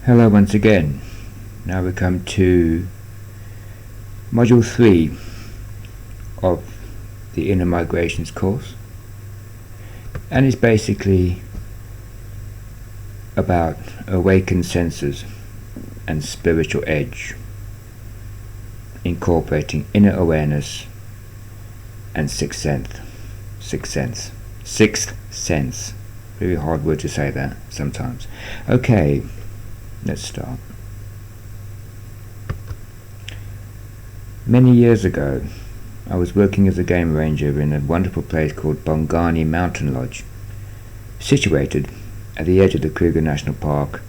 Hello once again. Now we come to Module 3 of the Inner Migrations course, and it's basically about awakened senses and spiritual edge, incorporating inner awareness and sixth sense. Very hard word to say that sometimes. Okay, let's start. Many years ago, I was working as a game ranger in a wonderful place called Bongani Mountain Lodge. Situated at the edge of the Kruger National Park,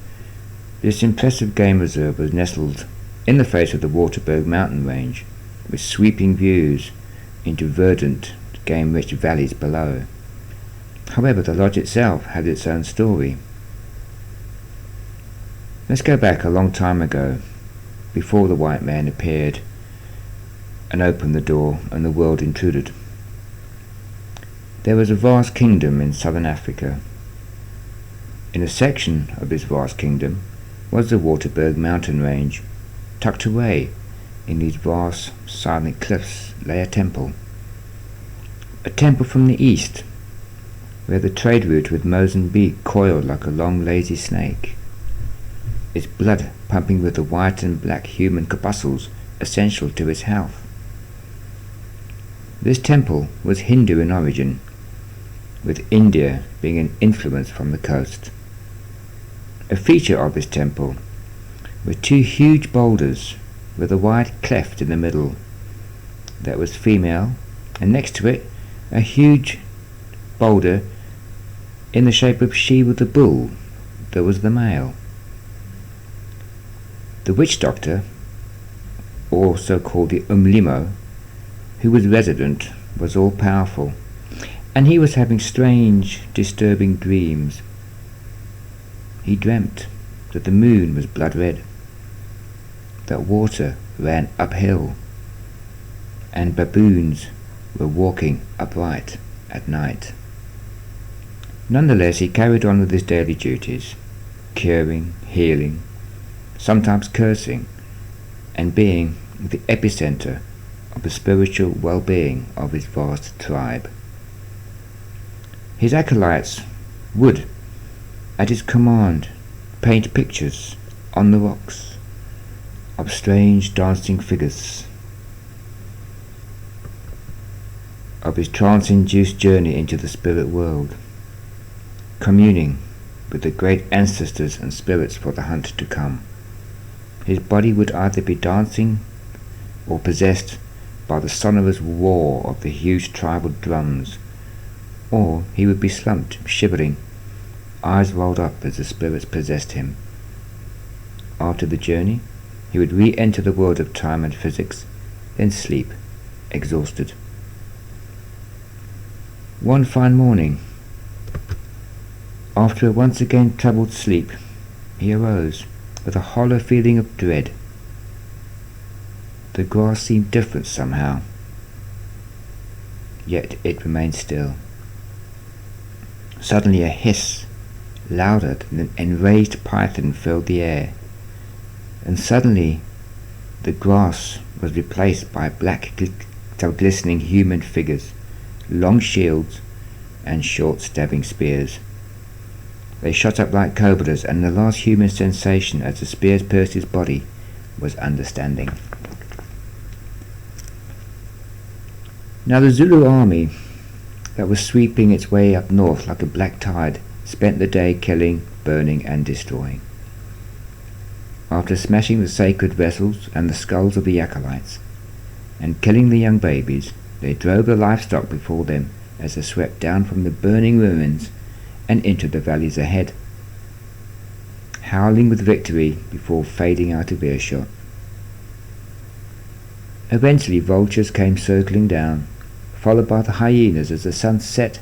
this impressive game reserve was nestled in the face of the Waterberg mountain range, with sweeping views into verdant, game-rich valleys below. However, the lodge itself had its own story. Let's go back a long time ago, before the white man appeared and opened the door and the world intruded. There was a vast kingdom in southern Africa. In a section of this vast kingdom was the Waterberg mountain range. Tucked away in these vast silent cliffs lay a temple from the east, where the trade route with Mozambique coiled like a long lazy snake, its blood pumping with the white and black human corpuscles essential to its health. This temple was Hindu in origin, with India being an influence from the coast. A feature of this temple were two huge boulders with a wide cleft in the middle that was female, and next to it a huge boulder in the shape of Shiva the bull that was the male. The witch doctor, also called the Umlimo, who was resident, was all-powerful, and he was having strange, disturbing dreams. He dreamt that the moon was blood red, that water ran uphill, and baboons were walking upright at night. Nonetheless, he carried on with his daily duties, curing, healing, sometimes cursing, and being the epicenter of the spiritual well-being of his vast tribe. His acolytes would, at his command, paint pictures on the rocks of strange dancing figures of his trance-induced journey into the spirit world, communing with the great ancestors and spirits for the hunt to come. His body would either be dancing or possessed by the sonorous roar of the huge tribal drums, or he would be slumped, shivering, eyes rolled up as the spirits possessed him. After the journey, he would re-enter the world of time and physics, then sleep, exhausted. One fine morning, after a once again troubled sleep, he arose with a hollow feeling of dread. The grass seemed different somehow, yet it remained still. Suddenly a hiss, louder than an enraged python, filled the air, and suddenly the grass was replaced by black glistening human figures, long shields and short stabbing spears. They shot up like cobras, and the last human sensation as the spears pierced his body was understanding. Now the Zulu army that was sweeping its way up north like a black tide spent the day killing, burning and destroying. After smashing the sacred vessels and the skulls of the acolytes, and killing the young babies, they drove the livestock before them as they swept down from the burning ruins and into the valleys ahead, howling with victory before fading out of earshot. Eventually vultures came circling down, followed by the hyenas as the sun set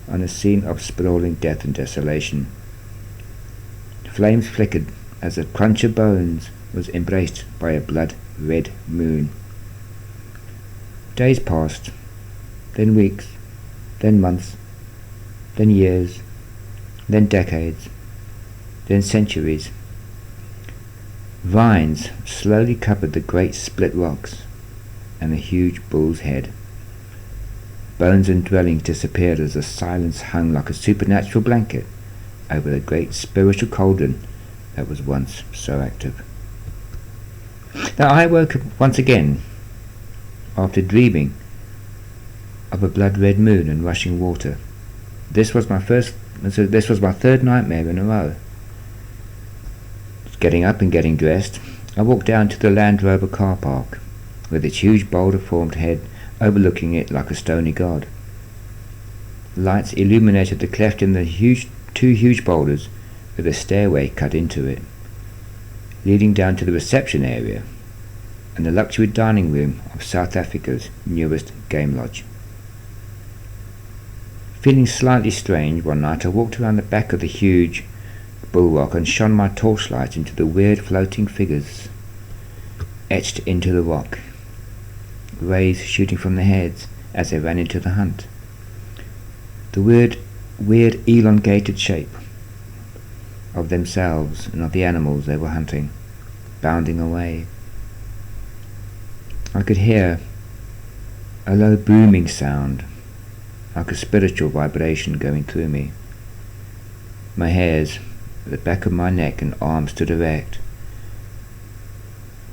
on a scene of sprawling death and desolation. Flames flickered as the crunch of bones was embraced by a blood-red moon. Days passed, then weeks, then months, then years, then decades, then centuries, Vines slowly covered the great split rocks and the huge bull's head. Bones and dwellings disappeared as the silence hung like a supernatural blanket over the great spiritual cauldron that was once so active. Now I woke up once again after dreaming of a blood-red moon and rushing water. This was my third nightmare in a row. Getting up and getting dressed, I walked down to the Land Rover car park, with its huge boulder-formed head overlooking it like a stony god. Lights illuminated the cleft in the two huge boulders, with a stairway cut into it, leading down to the reception area and the luxury dining room of South Africa's newest game lodge. Feeling slightly strange, one night I walked around the back of the huge bulwark and shone my torchlight into the weird floating figures etched into the rock, rays shooting from their heads as they ran into the hunt. The weird elongated shape of themselves and of the animals they were hunting, bounding away. I could hear a low booming sound, like a spiritual vibration going through me. My hairs at the back of my neck and arms stood erect,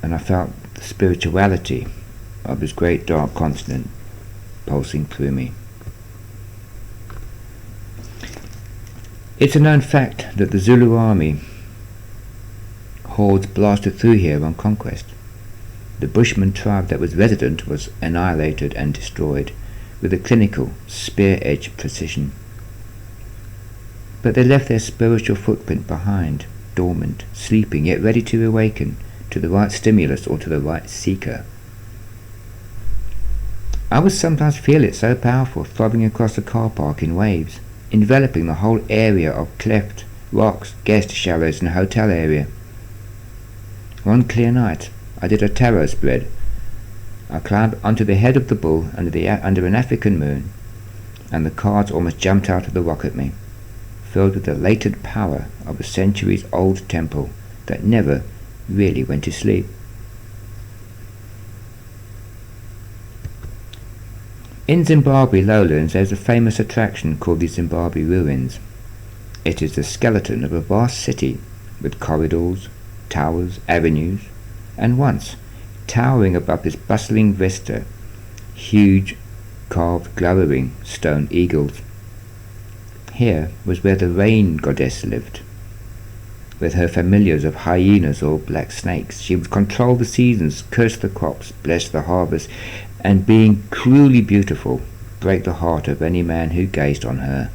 and I felt the spirituality of this great dark continent pulsing through me. It's a known fact that the Zulu army hordes blasted through here on conquest. The Bushman tribe that was resident was annihilated and destroyed with a clinical, spear-edge precision. But they left their spiritual footprint behind, dormant, sleeping, yet ready to awaken to the right stimulus or to the right seeker. I would sometimes feel it so powerful, throbbing across the car park in waves, enveloping the whole area of cleft, rocks, guest shallows and hotel area. One clear night, I did a tarot spread. I climbed onto the head of the bull under an African moon, and the cards almost jumped out of the rock at me, filled with the latent power of a centuries-old temple that never really went to sleep. In Zimbabwe lowlands there is a famous attraction called the Zimbabwe Ruins. It is the skeleton of a vast city with corridors, towers, avenues, and once, towering above this bustling vista, huge carved glowering stone eagles. Here was where the rain goddess lived. With her familiars of hyenas or black snakes, she would control the seasons, curse the crops, bless the harvest, and being cruelly beautiful, break the heart of any man who gazed on her.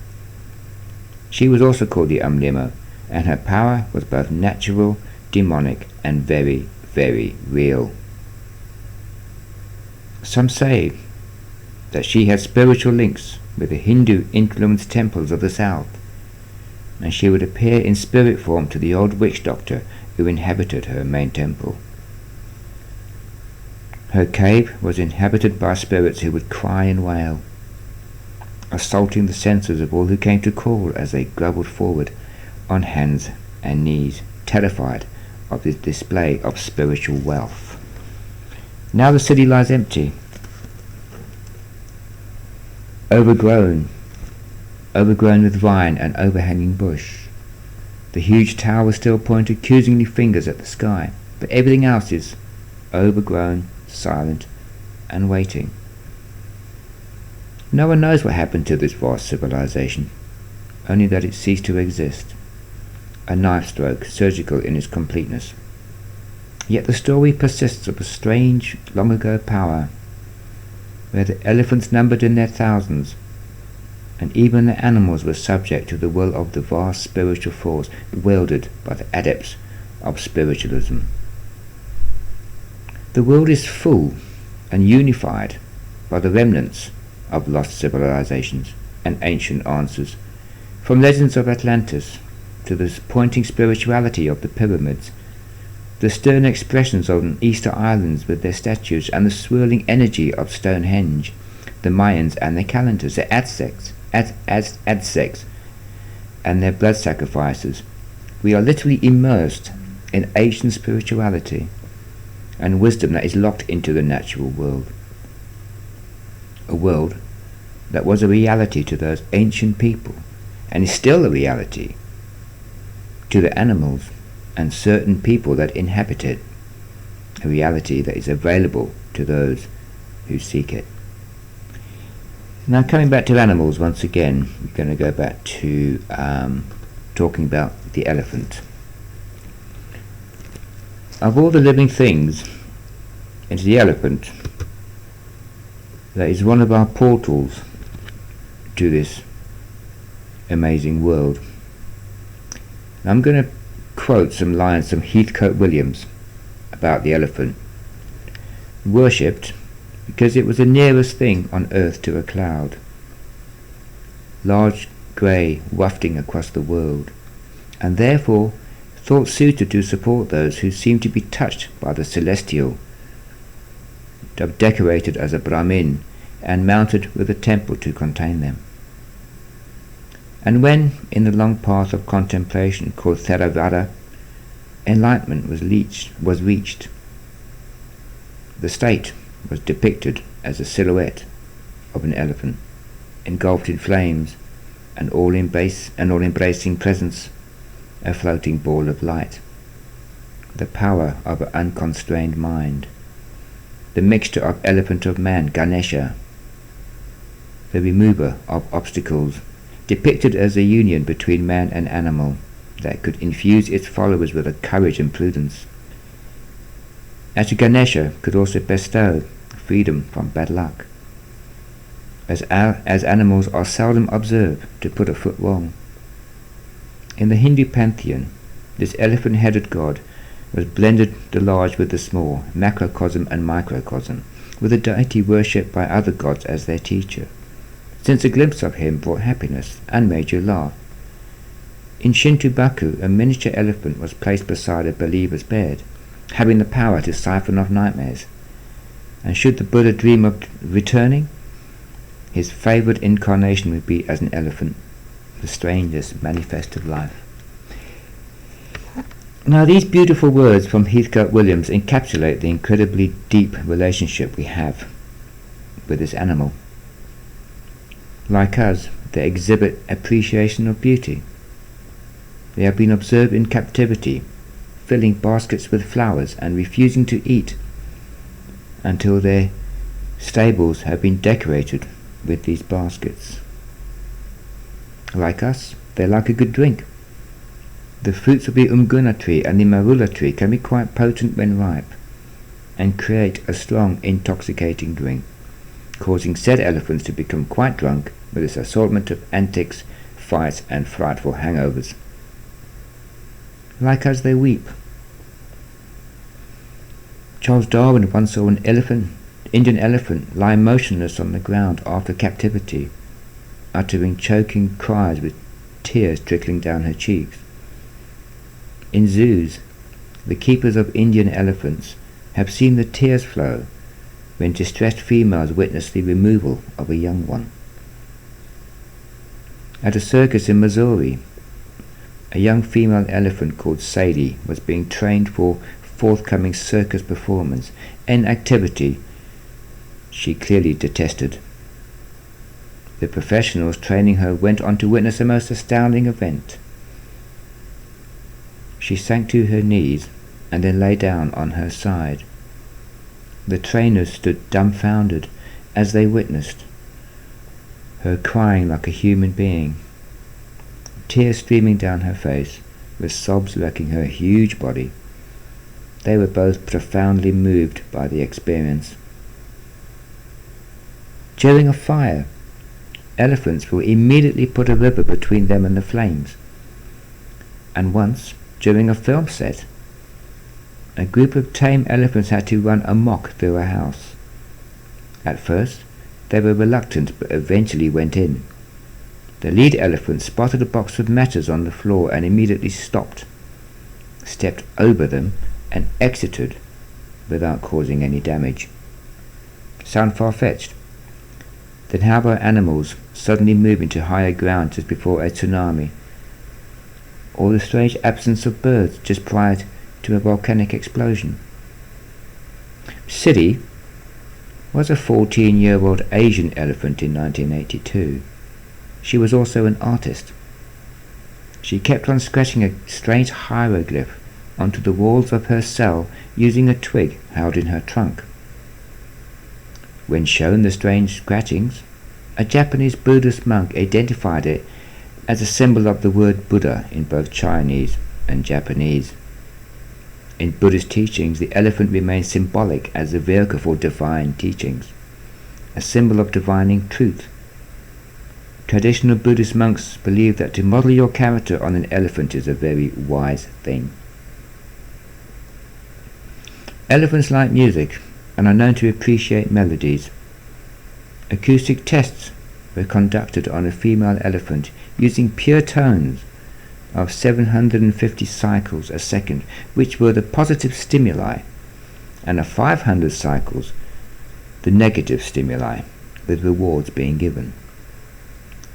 She was also called the Umlimo, and her power was both natural, demonic, and very, very real. Some say that she had spiritual links with the Hindu-influenced temples of the south, and she would appear in spirit form to the old witch doctor who inhabited her main temple. Her cave was inhabited by spirits who would cry and wail, assaulting the senses of all who came to call as they grovelled forward on hands and knees, terrified of this display of spiritual wealth. Now the city lies empty, overgrown with vine and overhanging bush. The huge towers still point accusingly fingers at the sky, but everything else is overgrown, silent, and waiting. No one knows what happened to this vast civilization, only that it ceased to exist, a knife stroke, surgical in its completeness. Yet the story persists of a strange, long-ago power, where the elephants numbered in their thousands, and even the animals were subject to the will of the vast spiritual force wielded by the adepts of spiritualism. The world is full and unified by the remnants of lost civilizations and ancient answers, from legends of Atlantis to the pointing spirituality of the pyramids, the stern expressions on Easter Islands with their statues, and the swirling energy of Stonehenge, the Mayans and their calendars, the Aztecs and their blood sacrifices. We are literally immersed in ancient spirituality and wisdom that is locked into the natural world. A world that was a reality to those ancient people and is still a reality to the animals and certain people that inhabit it, a reality that is available to those who seek it. Now, coming back to animals once again, we're going to go back to talking about the elephant. Of all the living things, it's the elephant that is one of our portals to this amazing world. I'm going to quote some lines from Heathcote Williams about the elephant. Worshipped because it was the nearest thing on earth to a cloud, large grey wafting across the world, and therefore thought suited to support those who seemed to be touched by the celestial, decorated as a Brahmin and mounted with a temple to contain them. And when, in the long path of contemplation called Theravada, enlightenment was reached, the state was depicted as a silhouette of an elephant, engulfed in flames, and all-embracing presence, a floating ball of light, the power of an unconstrained mind, the mixture of elephant of man, Ganesha, the remover of obstacles, depicted as a union between man and animal that could infuse its followers with a courage and prudence. As Ganesha could also bestow freedom from bad luck, as animals are seldom observed to put a foot wrong. In the Hindu pantheon, this elephant-headed god was blended the large with the small, macrocosm and microcosm, with a deity worshipped by other gods as their teacher, since a glimpse of him brought happiness and made you laugh. In Shinto Baku, a miniature elephant was placed beside a believer's bed, having the power to siphon off nightmares. And should the Buddha dream of returning, his favoured incarnation would be as an elephant, the strangest manifest of life. Now, these beautiful words from Heathcote Williams encapsulate the incredibly deep relationship we have with this animal. Like us, they exhibit appreciation of beauty. They have been observed in captivity, filling baskets with flowers and refusing to eat until their stables have been decorated with these baskets. Like us, they like a good drink. The fruits of the umguna tree and the marula tree can be quite potent when ripe, and create a strong intoxicating drink, causing said elephants to become quite drunk with its assortment of antics, fights and frightful hangovers. Like us, they weep. Charles Darwin once saw an Indian elephant lie motionless on the ground after captivity, uttering choking cries with tears trickling down her cheeks. In zoos, the keepers of Indian elephants have seen the tears flow when distressed females witness the removal of a young one. At a circus in Missouri, a young female elephant called Sadie was being trained for forthcoming circus performance, an activity she clearly detested. The professionals training her went on to witness a most astounding event. She sank to her knees and then lay down on her side. The trainers stood dumbfounded as they witnessed her crying like a human being, tears streaming down her face, with sobs wrecking her huge body. They were both profoundly moved by the experience. During a fire, elephants will immediately put a river between them and the flames. And once, during a film set, a group of tame elephants had to run amok through a house. At first, they were reluctant but eventually went in. The lead elephant spotted a box of matches on the floor and immediately stopped, stepped over them and exited without causing any damage. Sound far-fetched? Then how about animals suddenly moving to higher ground just before a tsunami? Or the strange absence of birds just prior to a volcanic explosion. Sidi was a 14-year-old Asian elephant in 1982. She was also an artist. She kept on scratching a strange hieroglyph onto the walls of her cell using a twig held in her trunk. When shown the strange scratchings, a Japanese Buddhist monk identified it as a symbol of the word Buddha in both Chinese and Japanese. In Buddhist teachings, the elephant remains symbolic as a vehicle for divine teachings, a symbol of divining truth. Traditional Buddhist monks believe that to model your character on an elephant is a very wise thing. Elephants like music and are known to appreciate melodies. Acoustic tests were conducted on a female elephant using pure tones of 750 cycles a second, which were the positive stimuli, and of 500 cycles, the negative stimuli, with rewards being given.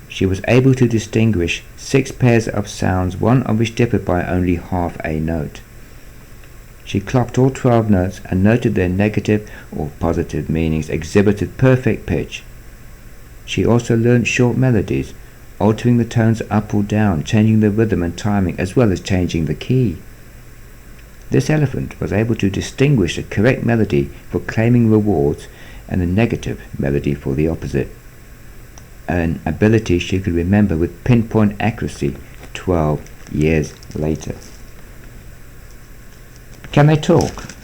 She was able to distinguish 6 pairs of sounds, one of which differed by only half a note. She clocked all 12 notes and noted their negative or positive meanings exhibited perfect pitch. She also learned short melodies, altering the tones up or down, changing the rhythm and timing, as well as changing the key. This elephant was able to distinguish the correct melody for claiming rewards and the negative melody for the opposite, an ability she could remember with pinpoint accuracy 12 years later. Can they talk?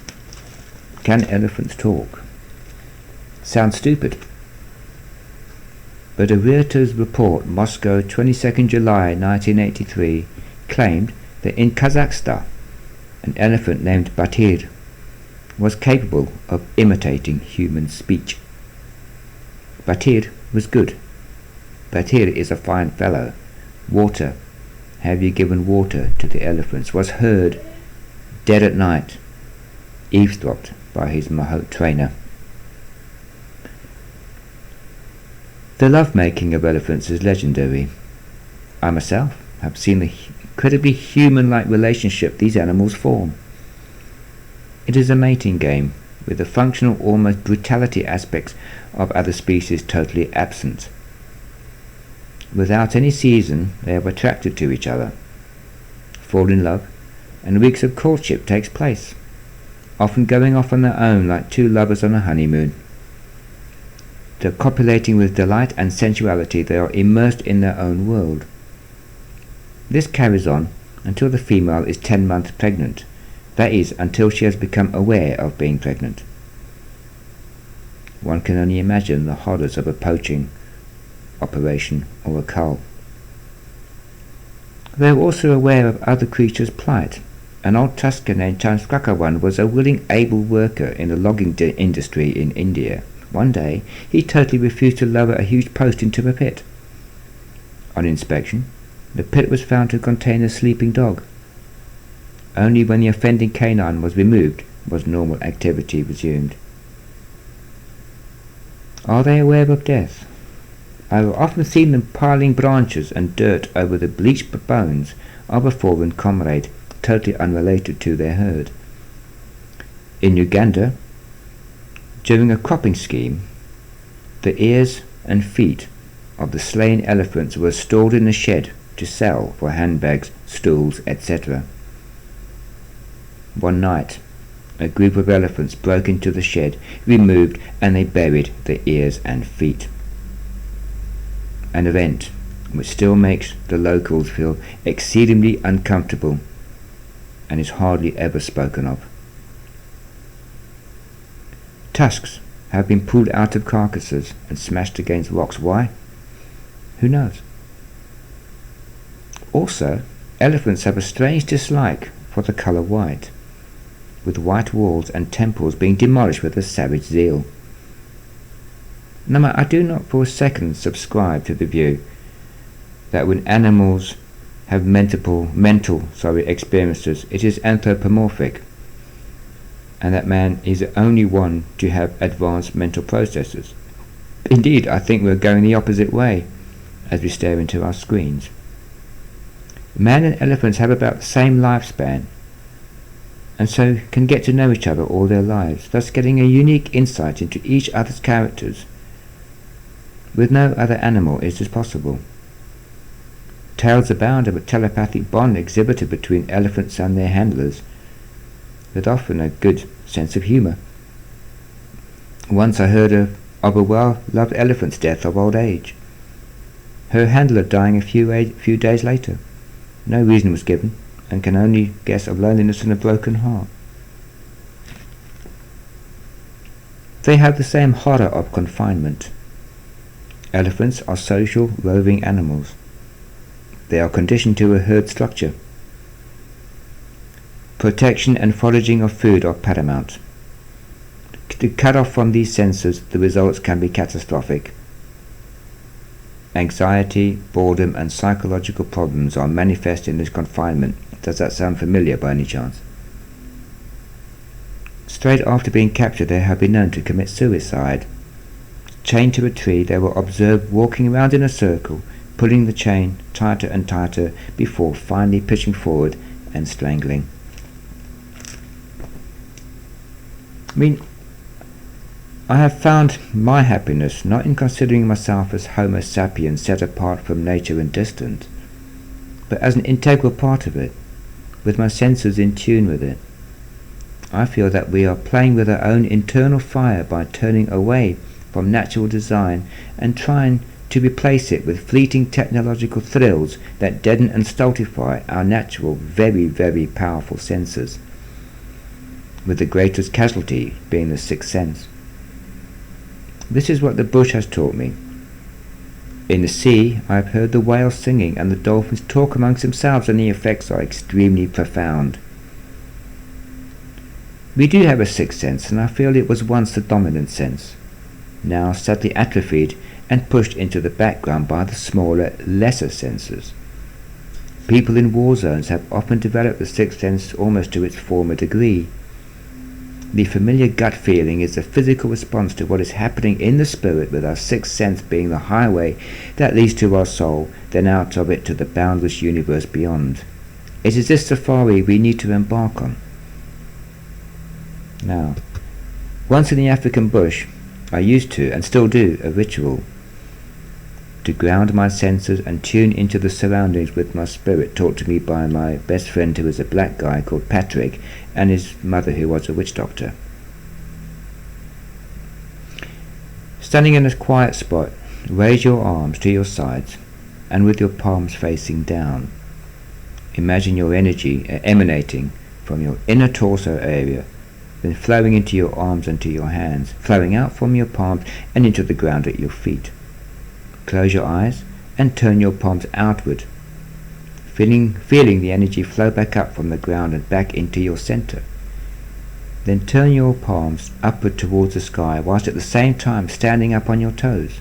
Can elephants talk? Sounds stupid. But a Reuters report, Moscow, 22nd July 1983, claimed that in Kazakhstan, an elephant named Batir was capable of imitating human speech. Batir was good. Batir is a fine fellow. Water, have you given water to the elephants, was heard dead at night, eavesdropped by his Mahout trainer. The love-making of elephants is legendary. I myself have seen the incredibly human-like relationship these animals form. It is a mating game, with the functional, almost brutality aspects of other species totally absent. Without any season, they are attracted to each other, fall in love, and weeks of courtship takes place, often going off on their own like two lovers on a honeymoon. To copulating with delight and sensuality, they are immersed in their own world. This carries on until the female is 10 months pregnant, that is, until she has become aware of being pregnant. One can only imagine the horrors of a poaching operation or a cull. They are also aware of other creatures' plight. An old Tusker named Chandrakawan was a willing, able worker in the logging industry in India. One day, he totally refused to lower a huge post into a pit. On inspection, the pit was found to contain a sleeping dog. Only when the offending canine was removed was normal activity resumed. Are they aware of death? I have often seen them piling branches and dirt over the bleached bones of a fallen comrade, totally unrelated to their herd. In Uganda, during a cropping scheme, the ears and feet of the slain elephants were stored in a shed to sell for handbags, stools, etc. One night, a group of elephants broke into the shed, removed, and they buried the ears and feet. An event which still makes the locals feel exceedingly uncomfortable and is hardly ever spoken of. Tusks have been pulled out of carcasses and smashed against rocks. Why? Who knows? Also, elephants have a strange dislike for the colour white, with white walls and temples being demolished with a savage zeal. Now, I do not for a second subscribe to the view that when animals have mental experiences, it is anthropomorphic, and that man is the only one to have advanced mental processes. Indeed, I think we're going the opposite way as we stare into our screens. Man and elephants have about the same lifespan, and so can get to know each other all their lives, thus getting a unique insight into each other's characters. With no other animal is this possible. Tales abound of a telepathic bond exhibited between elephants and their handlers, with often a good sense of humour. Once I heard of a well-loved elephant's death of old age, her handler dying a few days later. No reason was given, and can only guess of loneliness and a broken heart. They have the same horror of confinement. Elephants are social, roving animals. They are conditioned to a herd structure. Protection and foraging of food are paramount. To cut off from these senses, the results can be catastrophic. Anxiety, boredom, and psychological problems are manifest in this confinement. Does that sound familiar by any chance? Straight after being captured, they have been known to commit suicide. Chained to a tree, they were observed walking around in a circle, pulling the chain tighter and tighter before finally pushing forward and strangling. I have found my happiness not in considering myself as Homo sapiens set apart from nature and distant, but as an integral part of it, with my senses in tune with it. I feel that we are playing with our own internal fire by turning away from natural design and trying to replace it with fleeting technological thrills that deaden and stultify our natural, very, very powerful senses, with the greatest casualty being the sixth sense. This is what the bush has taught me. In the sea, I have heard the whales singing and the dolphins talk amongst themselves, and the effects are extremely profound. We do have a sixth sense, and I feel it was once the dominant sense, now sadly atrophied and pushed into the background by the smaller, lesser senses. People in war zones have often developed the sixth sense almost to its former degree. The familiar gut feeling is the physical response to what is happening in the spirit, with our sixth sense being the highway that leads to our soul, then out of it to the boundless universe beyond. It is this safari we need to embark on. Now, once in the African bush, I used to, and still do, a ritual to ground my senses and tune into the surroundings with my spirit, taught to me by my best friend, who is a black guy called Patrick, and his mother, who was a witch doctor. Standing in a quiet spot, raise your arms to your sides and with your palms facing down. Imagine your energy emanating from your inner torso area, then flowing into your arms and to your hands, flowing out from your palms and into the ground at your feet. Close your eyes and turn your palms outward, feeling the energy flow back up from the ground and back into your center. Then turn your palms upward towards the sky, whilst at the same time standing up on your toes.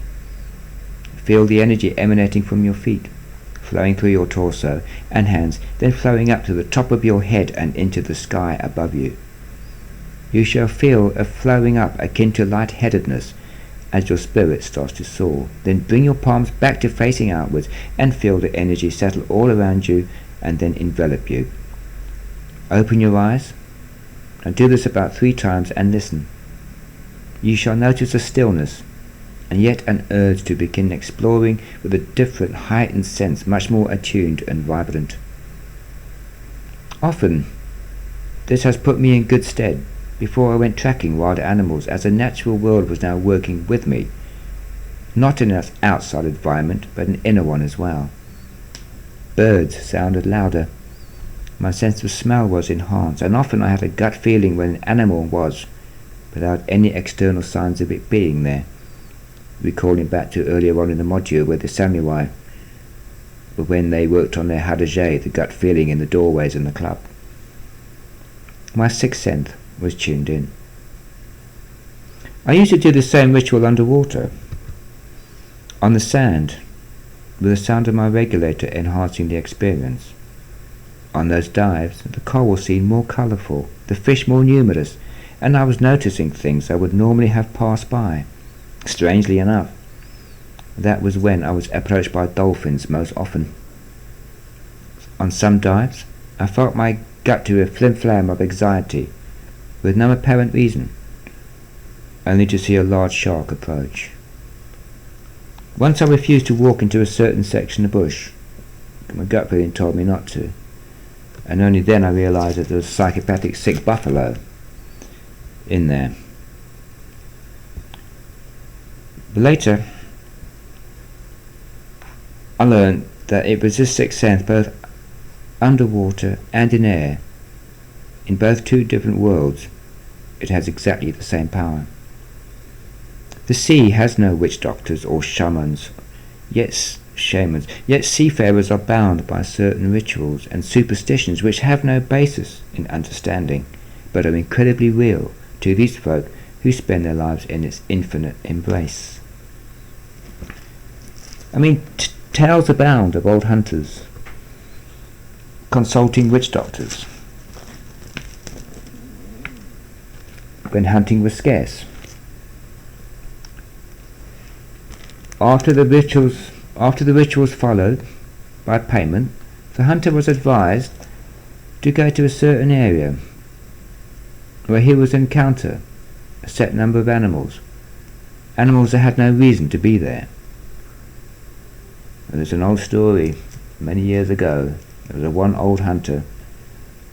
Feel the energy emanating from your feet, flowing through your torso and hands, then flowing up to the top of your head and into the sky above you. You shall feel a flowing up akin to lightheadedness as your spirit starts to soar. Then bring your palms back to facing outwards and feel the energy settle all around you and then envelop you. Open your eyes and do this about 3 times and listen. You shall notice a stillness and yet an urge to begin exploring with a different, heightened sense, much more attuned and vibrant. Often this has put me in good stead before I went tracking wild animals, as the natural world was now working with me, not in an outside environment but an inner one as well. Birds sounded louder. My sense of smell was enhanced, and often I had a gut feeling when an animal was, without any external signs of it being there, recalling back to earlier on in the module where the samurai, when they worked on their hadage, the gut feeling in the doorways in the club. My sixth sense was tuned in. I used to do the same ritual underwater, on the sand, with the sound of my regulator enhancing the experience. On those dives, the coral seemed more colourful, the fish more numerous, and I was noticing things I would normally have passed by. Strangely enough, that was when I was approached by dolphins most often. On some dives, I felt my gut to a flim-flam of anxiety, with no apparent reason, only to see a large shark approach. Once I refused to walk into a certain section of bush. My gut feeling told me not to, and only then I realised that there was a psychopathic sick buffalo in there. But later, I learned that it was this sixth sense both underwater and in air. In both two different worlds, it has exactly the same power. The sea has no witch doctors or shamans, yet seafarers are bound by certain rituals and superstitions which have no basis in understanding, but are incredibly real to these folk who spend their lives in its infinite embrace. Tales abound of old hunters consulting witch doctors when hunting was scarce. After the rituals followed by payment, the hunter was advised to go to a certain area where he would encounter a set number of animals that had no reason to be there. And there's an old story many years ago. There was one old hunter,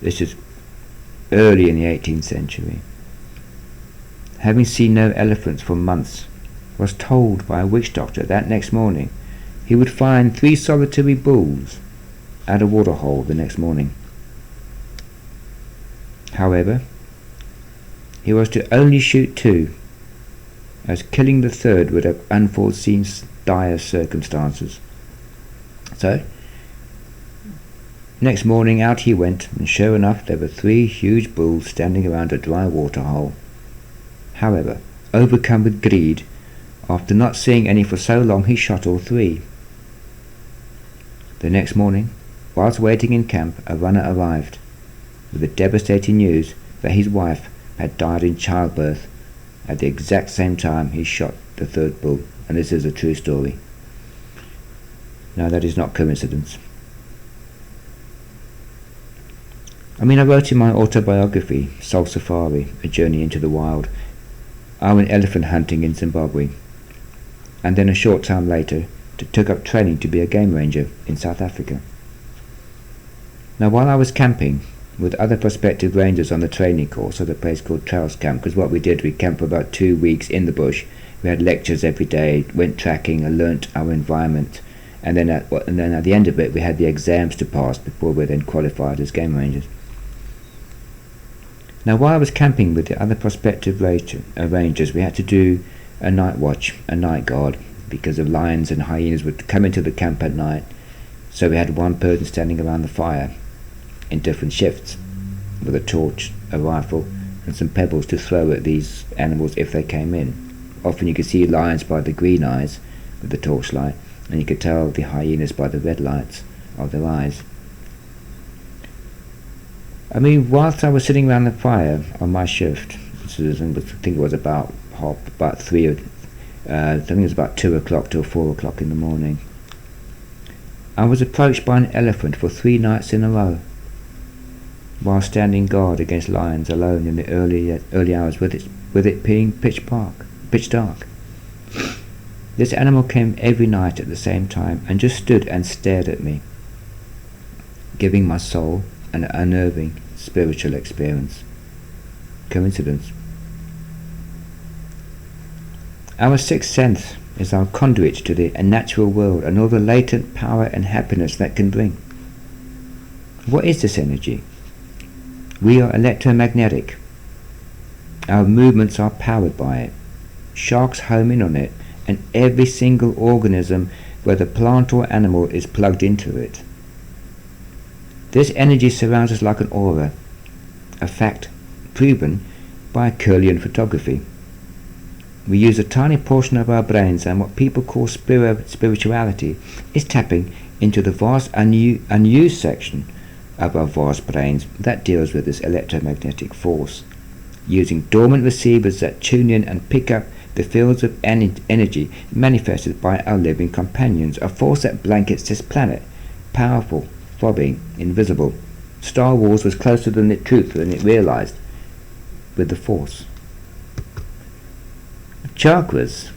this is early in the 18th century, having seen no elephants for months, was told by a witch doctor that next morning he would find 3 solitary bulls at a waterhole the next morning. However, he was to only shoot 2, as killing the third would have unforeseen dire circumstances. So, next morning out he went, and sure enough there were 3 huge bulls standing around a dry waterhole. However, overcome with greed, after not seeing any for so long, he shot all 3. The next morning, whilst waiting in camp, a runner arrived with the devastating news that his wife had died in childbirth at the exact same time he shot the 3rd bull, and this is a true story. No, that is not coincidence. I wrote in my autobiography, Soul Safari, A Journey into the Wild, I went elephant hunting in Zimbabwe, and then a short time later took up training to be a game ranger in South Africa. Now, while I was camping with other prospective rangers on the training course at a place called Trails Camp, because what we did, we camped for about 2 weeks in the bush. We had lectures every day, went tracking and learnt our environment, and then at the end of it we had the exams to pass before we were then qualified as game rangers. Now, while I was camping with the other prospective rangers, we had to do a night watch, a night guard, because the lions and hyenas would come into the camp at night. So we had one person standing around the fire in different shifts with a torch, a rifle, and some pebbles to throw at these animals if they came in. Often you could see lions by the green eyes with the torchlight, and you could tell the hyenas by the red lights of their eyes. Whilst I was sitting around the fire on my shift, which was, I think it was about 2 o'clock till 4 o'clock in the morning, I was approached by an elephant for 3 nights in a row, while standing guard against lions alone in the early hours, with it being pitch dark. This animal came every night at the same time and just stood and stared at me, giving my soul an unnerving spiritual experience. Coincidence? Our sixth sense is our conduit to the unnatural world and all the latent power and happiness that can bring. What is this energy? We are electromagnetic. Our movements are powered by it. Sharks home in on it, and every single organism, whether plant or animal, is plugged into it. This energy surrounds us like an aura, a fact proven by Kirlian photography. We use a tiny portion of our brains, and what people call spirituality is tapping into the vast unused section of our vast brains that deals with this electromagnetic force, using dormant receivers that tune in and pick up the fields of energy manifested by our living companions, a force that blankets this planet, powerful, throbbing, invisible, Star Wars was closer than the truth than it realized with the Force. Chakras,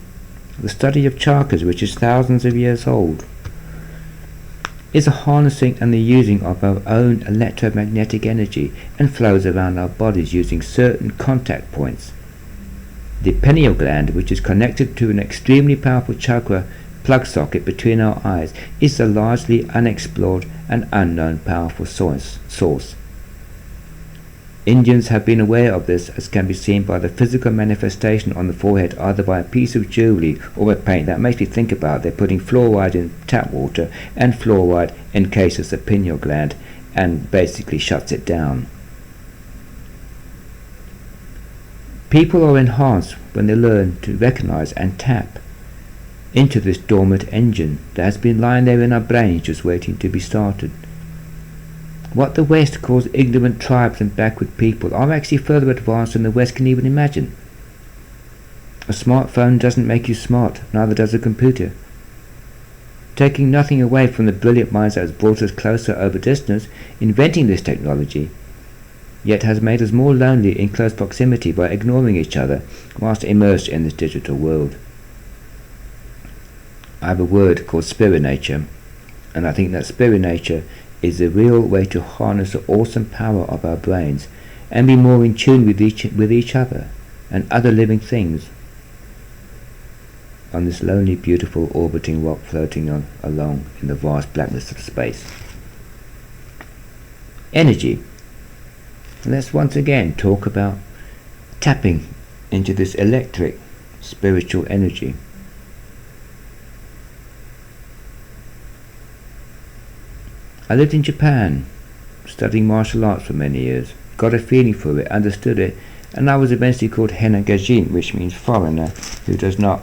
the study of chakras, which is thousands of years old, is a harnessing and the using of our own electromagnetic energy and flows around our bodies using certain contact points. The pineal gland, which is connected to an extremely powerful chakra plug socket between our eyes, is a largely unexplored and unknown powerful source. Indians have been aware of this, as can be seen by the physical manifestation on the forehead, either by a piece of jewellery or a paint. That makes me think about they're putting fluoride in tap water, and fluoride encases the pineal gland and basically shuts it down. People are enhanced when they learn to recognize and tap into this dormant engine that has been lying there in our brains just waiting to be started. What the West calls ignorant tribes and backward people are actually further advanced than the West can even imagine. A smartphone doesn't make you smart, neither does a computer. Taking nothing away from the brilliant minds that has brought us closer over distance, inventing this technology, yet has made us more lonely in close proximity by ignoring each other whilst immersed in this digital world. I have a word called spirit nature, and I think that spirit nature is the real way to harness the awesome power of our brains and be more in tune with each other and other living things on this lonely, beautiful, orbiting rock floating along in the vast blackness of space. Energy. Let's once again talk about tapping into this electric, spiritual energy. I lived in Japan, studying martial arts for many years, got a feeling for it, understood it, and I was eventually called Henagajin, which means foreigner who does not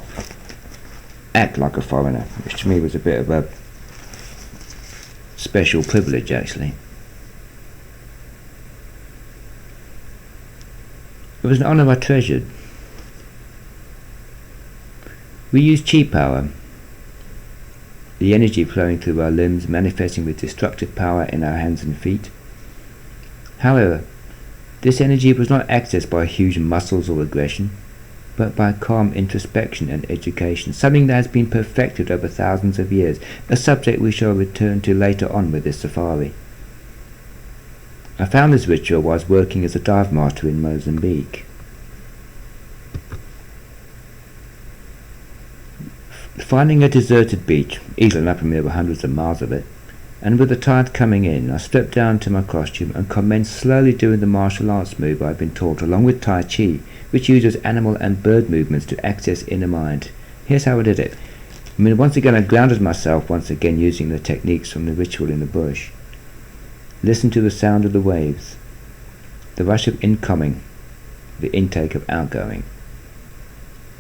act like a foreigner, which to me was a bit of a special privilege actually. It was an honour I treasured. We used chi power, the energy flowing through our limbs, manifesting with destructive power in our hands and feet. However, this energy was not accessed by huge muscles or aggression, but by calm introspection and education, something that has been perfected over thousands of years, a subject we shall return to later on with this safari. I found this ritual whilst working as a dive master in Mozambique. Finding a deserted beach, easily enough for me over hundreds of miles of it, and with the tide coming in, I stripped down to my costume and commenced slowly doing the martial arts move I've been taught, along with Tai Chi, which uses animal and bird movements to access inner mind. Here's how I did it. Once again I grounded myself, once again using the techniques from the ritual in the bush. Listen to the sound of the waves, the rush of incoming, the intake of outgoing.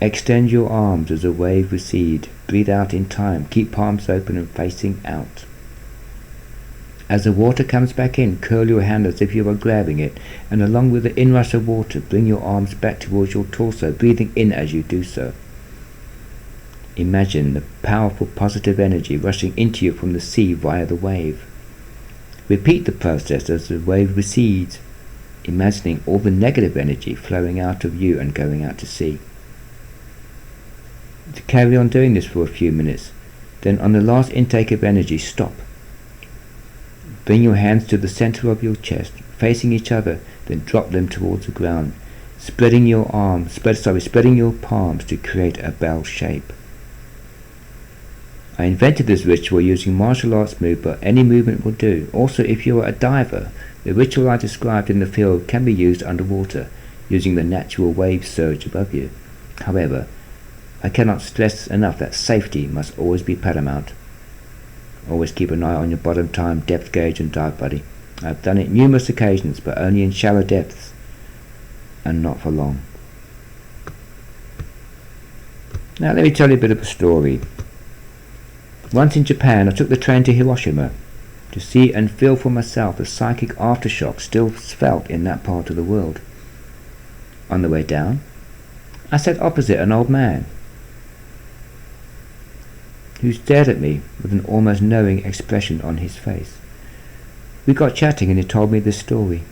Extend your arms as a wave recedes. Breathe out in time. Keep palms open and facing out. As the water comes back in, curl your hand as if you were grabbing it, and along with the inrush of water, bring your arms back towards your torso, breathing in as you do so. Imagine the powerful positive energy rushing into you from the sea via the wave. Repeat the process as the wave recedes, imagining all the negative energy flowing out of you and going out to sea. To carry on doing this for a few minutes, then on the last intake of energy, stop. Bring your hands to the center of your chest, facing each other, then drop them towards the ground, spreading your palms to create a bell shape. I invented this ritual using martial arts move, but any movement will do. Also, if you are a diver, the ritual I described in the field can be used underwater, using the natural wave surge above you. However, I cannot stress enough that safety must always be paramount. Always keep an eye on your bottom time, depth gauge and dive buddy. I've done it numerous occasions, but only in shallow depths, and not for long. Now let me tell you a bit of a story. Once in Japan, I took the train to Hiroshima to see and feel for myself the psychic aftershock still felt in that part of the world. On the way down, I sat opposite an old man who stared at me with an almost knowing expression on his face. We got chatting and he told me this story.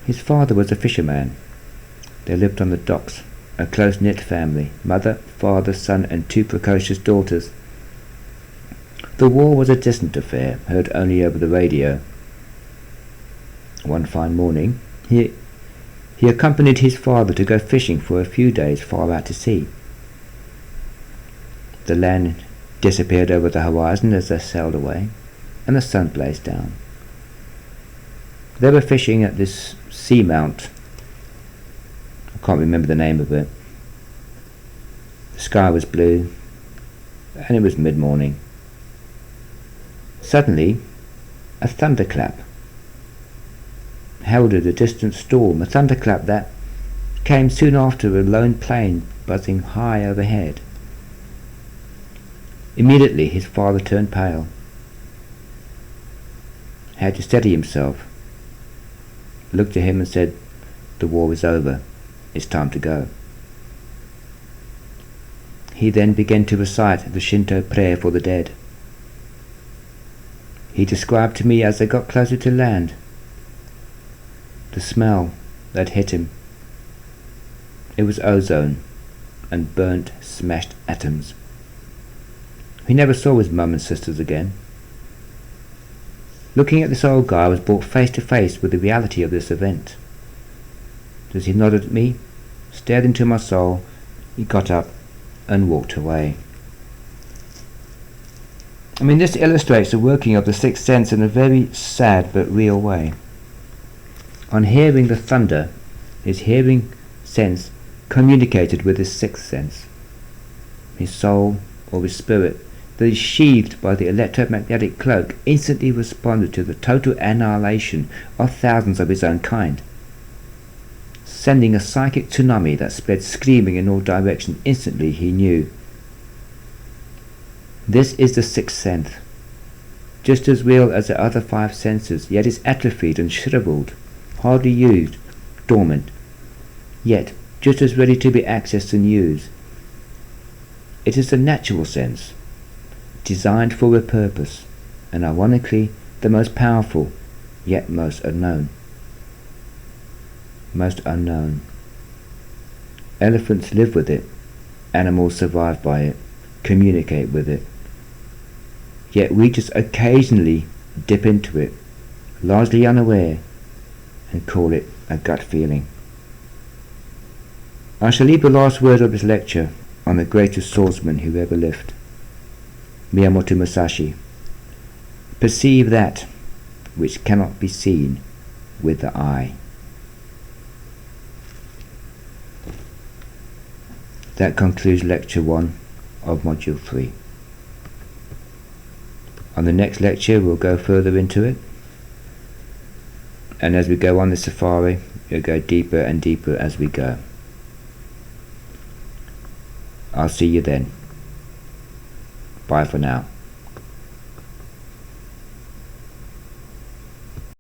His father was a fisherman. They lived on the docks, a close-knit family, mother, father, son and 2 precocious daughters. The war was a distant affair, heard only over the radio. One fine morning, he accompanied his father to go fishing for a few days far out to sea. The land disappeared over the horizon as they sailed away, and the sun blazed down. They were fishing at this seamount. I can't remember the name of it. The sky was blue, and it was mid-morning. Suddenly, a thunderclap heralded a distant storm, a thunderclap that came soon after a lone plane buzzing high overhead. Immediately his father turned pale, had to steady himself, looked at him and said, "The war is over, it's time to go." He then began to recite the Shinto prayer for the dead. He described to me as they got closer to land the smell that hit him. It was ozone and burnt, smashed atoms. He never saw his mum and sisters again. Looking at this old guy, I was brought face to face with the reality of this event. As he nodded at me, stared into my soul, he got up and walked away. This illustrates the working of the sixth sense in a very sad but real way. On hearing the thunder, his hearing sense communicated with his sixth sense. His soul, or his spirit, that is sheathed by the electromagnetic cloak, instantly responded to the total annihilation of thousands of his own kind, sending a psychic tsunami that spread screaming in all directions. Instantly he knew. This is the sixth sense, just as real as the other 5 senses, yet is atrophied and shriveled, hardly used, dormant, yet just as ready to be accessed and used. It is the natural sense, designed for a purpose, and ironically the most powerful, yet most unknown. Most unknown. Elephants live with it, animals survive by it, communicate with it. Yet we just occasionally dip into it, largely unaware, and call it a gut feeling. I shall leave the last word of this lecture on the greatest swordsman who ever lived, Miyamoto Musashi. Perceive that which cannot be seen with the eye. That concludes lecture 1 of module 3. On the next lecture we'll go further into it, and as we go on the safari we'll go deeper and deeper as we go. I'll see you then. Bye for now.